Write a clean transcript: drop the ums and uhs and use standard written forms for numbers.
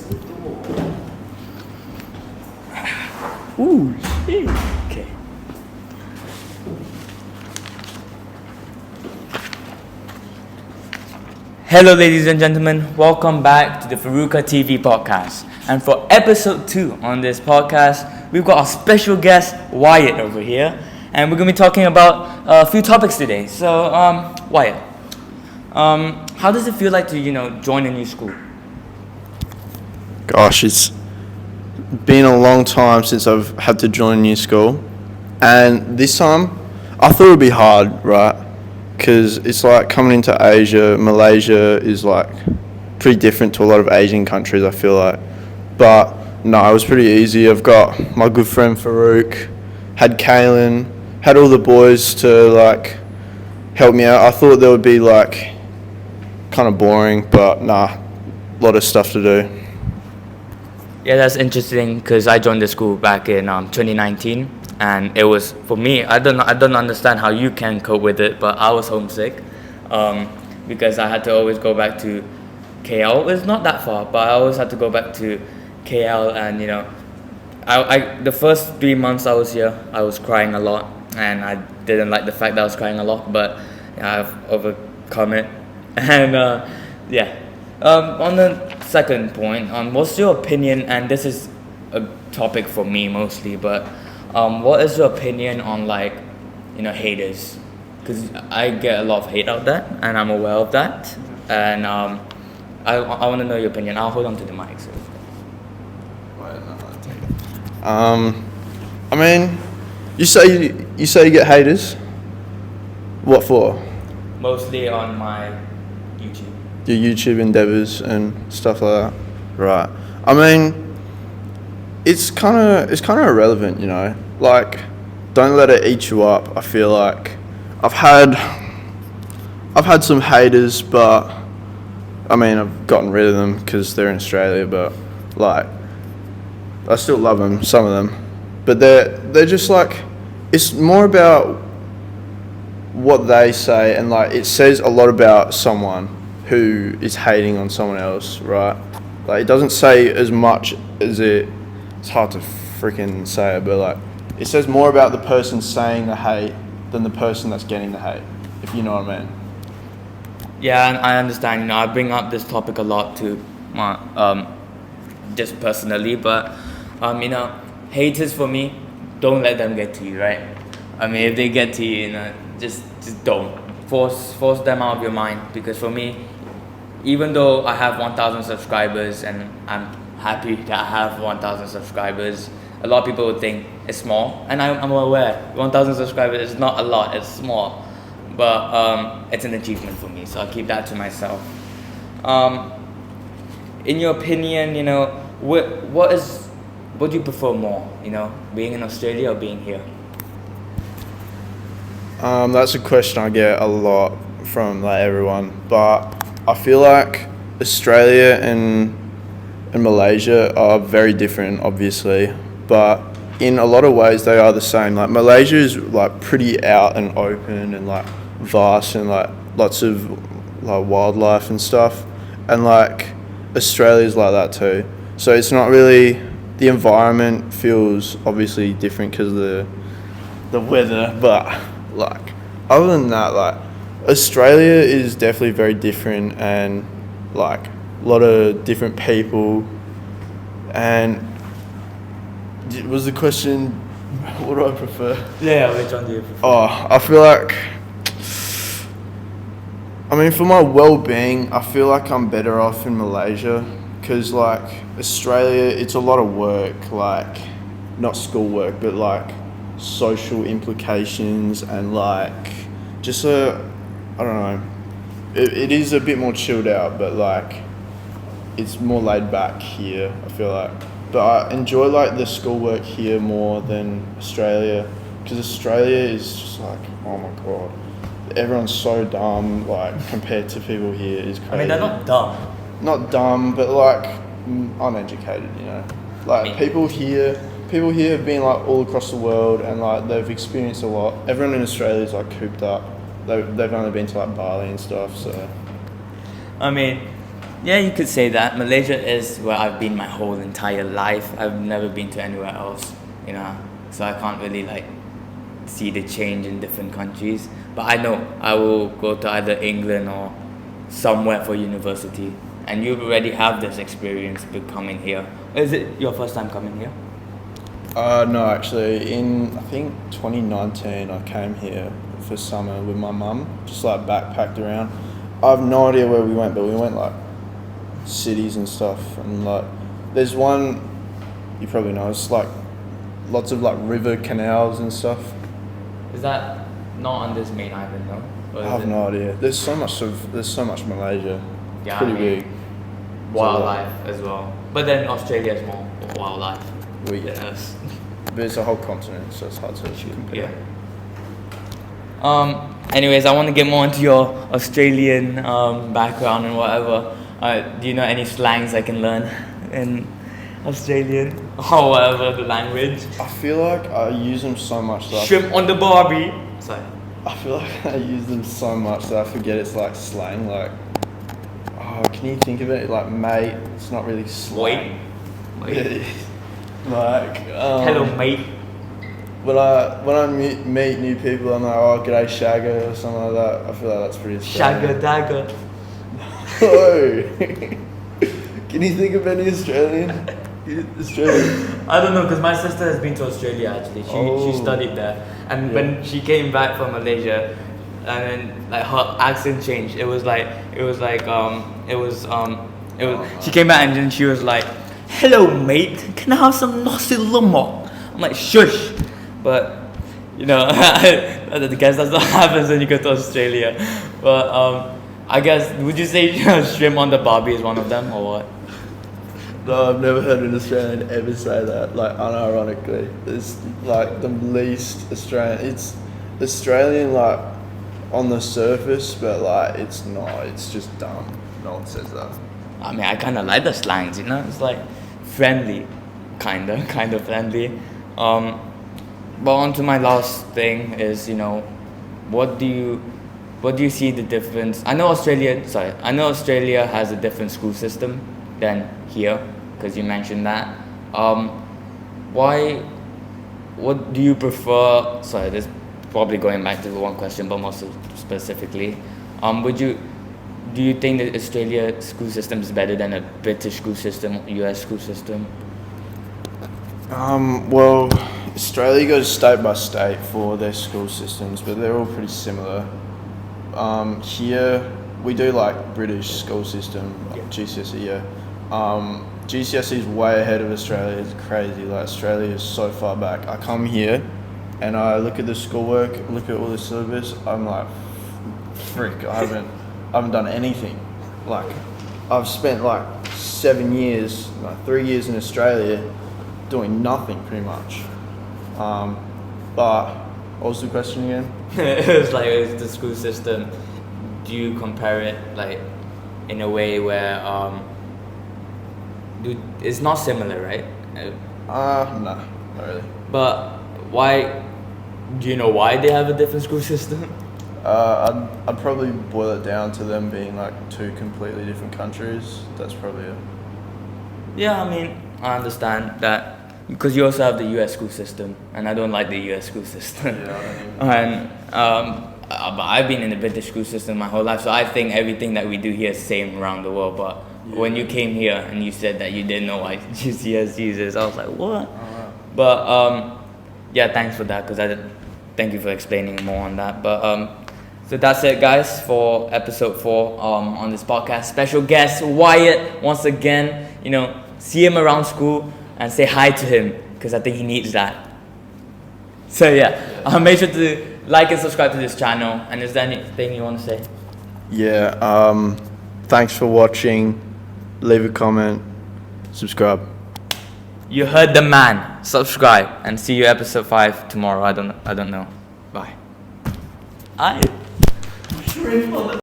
the door? Ooh, shit. Okay. Hello, ladies and gentlemen. Welcome back to the Faruka TV podcast. And for episode 2 on this podcast, we've got our special guest, Wyatt, over here. And we're going to be talking about a few topics today. So, Wyatt, how does it feel like to, join a new school? Gosh, it's been a long time since I've had to join a new school. And this time, I thought it would be hard, right? Because it's like coming into Asia. Malaysia is like pretty different to a lot of Asian countries, I feel like. But no, it was pretty easy. I've got my good friend Farouk, had Kaylin, had all the boys to like help me out. I thought there would be like kind of boring, but nah, a lot of stuff to do. Yeah, that's interesting because I joined the school back in 2019, and it was, for me, I don't understand how you can cope with it, but I was homesick because I had to always go back to KL. It's not that far, but I always had to go back to KL, and I the first 3 months I was here, I was crying a lot, and I didn't like the fact that I was crying a lot, but I've overcome it, and on the second point, what's your opinion, and this is a topic for me mostly, but what is your opinion on haters? Because I get a lot of hate out there, and I'm aware of that, and I want to know your opinion. I'll hold on to the mic. So. I mean, you say you get haters. What for? Mostly on my YouTube. Your YouTube endeavors and stuff like that, right? I mean, it's kind of irrelevant, Like, don't let it eat you up. I feel like I've had some haters, but I mean, I've gotten rid of them because they're in Australia. But like, I still love them, some of them. But they're just like, it's more about what they say, and like it says a lot about someone who is hating on someone else, right? Like, it doesn't say as much as it's hard to freaking say it, but like, it says more about the person saying the hate than the person that's getting the hate, if you know what I mean. Yeah, I understand. I bring up this topic a lot to my just personally, but haters for me, don't let them get to you, right? I mean, if they get to you, just don't force them out of your mind. Because for me, even though I have 1,000 subscribers and I'm happy that I have 1,000 subscribers, a lot of people would think it's small, and I'm aware 1,000 subscribers is not a lot, it's small, but it's an achievement for me, so I'll keep that to myself. In your opinion, what do you prefer more, being in Australia or being here? That's a question I get a lot from like everyone, but I feel like Australia and Malaysia are very different, obviously, but in a lot of ways they are the same. Like, Malaysia is like pretty out and open and like vast and like lots of like wildlife and stuff, and like Australia's like that too. So it's not really, the environment feels obviously different because of the weather, but like other than that, like Australia is definitely very different, and like a lot of different people. And was the question, what do I prefer? Yeah, which one do you prefer? Oh, I feel like, I mean, for my well-being, I feel like I'm better off in Malaysia, because like Australia, it's a lot of work, like not schoolwork, but like social implications, and like just I don't know, it is a bit more chilled out, but like it's more laid back here, I feel like. But I enjoy like the schoolwork here more than Australia, because Australia is just like, oh my god, everyone's so dumb, like compared to people here is crazy. I mean, they're not dumb. Not dumb, but like uneducated, Like people here have been like all across the world, and like they've experienced a lot. Everyone in Australia is like cooped up. They've only been to like Bali and stuff, so. I mean, Yeah, you could say that. Malaysia is where I've been my whole entire life. I've never been to anywhere else, so I can't really like see the change in different countries. But I know I will go to either England or somewhere for university. And you already have this experience with coming here. Is it your first time coming here? No, actually, in I think 2019, I came here for summer with my mum, just like backpacked around. I have no idea where we went, but we went like cities and stuff. And like, there's one you probably know. It's like lots of like river canals and stuff. Is that not on this main island, no? I have no idea. There's so much Malaysia. Yeah, Pretty big. Wildlife as well. But then Australia is more wildlife than us. But it's a whole continent, so it's hard to compare. Yeah. Anyways, I want to get more into your Australian background and whatever. Do you know any slangs I can learn in Australian or whatever the language? I feel like I use them so much that Shrimp on the barbie. Sorry. I feel like I use them so much that I forget it's like slang. Like, can you think of it? Like, mate, it's not really slang. Wait. Like, hello, mate. When I meet new people, I'm like, oh, g'day, Shagger, or something like that. I feel like that's pretty Australian. Shagger dagger. No. Can you think of any Australian? I don't know, because my sister has been to Australia actually. She studied there, and when she came back from Malaysia, and then like her accent changed. She came back and then she was like, "Hello, mate. Can I have some nasi lemak?" I'm like, "Shush," but I guess that's what happens when you go to Australia. But I guess, would you say shrimp on the barbie is one of them or what? No, I've never heard an Australian ever say that, like, unironically. It's like the least Australian. It's Australian, like, on the surface, but like, it's not. It's just dumb. No one says that. I mean, I kind of like the slangs, it's like friendly, kind of friendly. But on to my last thing is, what do you see the difference? I know Australia has a different school system than here, because you mentioned that. What do you prefer? Sorry, this is probably going back to the one question, but more specifically, do you think that Australia school system is better than a British school system, US school system? Well, Australia goes state by state for their school systems, but they're all pretty similar. Here we do like British school system, GCSE, yeah. GCSE is way ahead of Australia. It's crazy. Like, Australia is so far back. I come here and I look at the schoolwork, look at all the syllabus. I'm like, frick, I haven't done anything. Like, I've spent like 7 years, like 3 years in Australia doing nothing pretty much. But what was the question again? It's the school system. Do you compare it like in a way where it's not similar, right? No, not really. But why? Do you know why they have a different school system? I'd probably boil it down to them being like two completely different countries. That's probably it. Yeah, I mean, I understand that, because you also have the US school system, and I don't like the US school system. Yeah, but I've been in the British school system my whole life, so I think everything that we do here is same around the world. But when you came here and you said that you didn't know why GCS uses, I was like, what? wow. But yeah, thanks for that, because thank you for explaining more on that. But so that's it, guys, for episode 4 on this podcast. Special guest Wyatt, once again. See him around school and say hi to him, because I think he needs that. So yeah, make sure to like and subscribe to this channel. And is there anything you want to say? Yeah, thanks for watching. Leave a comment, subscribe. You heard the man. Subscribe, and see you episode 5 tomorrow. I don't know. Bye.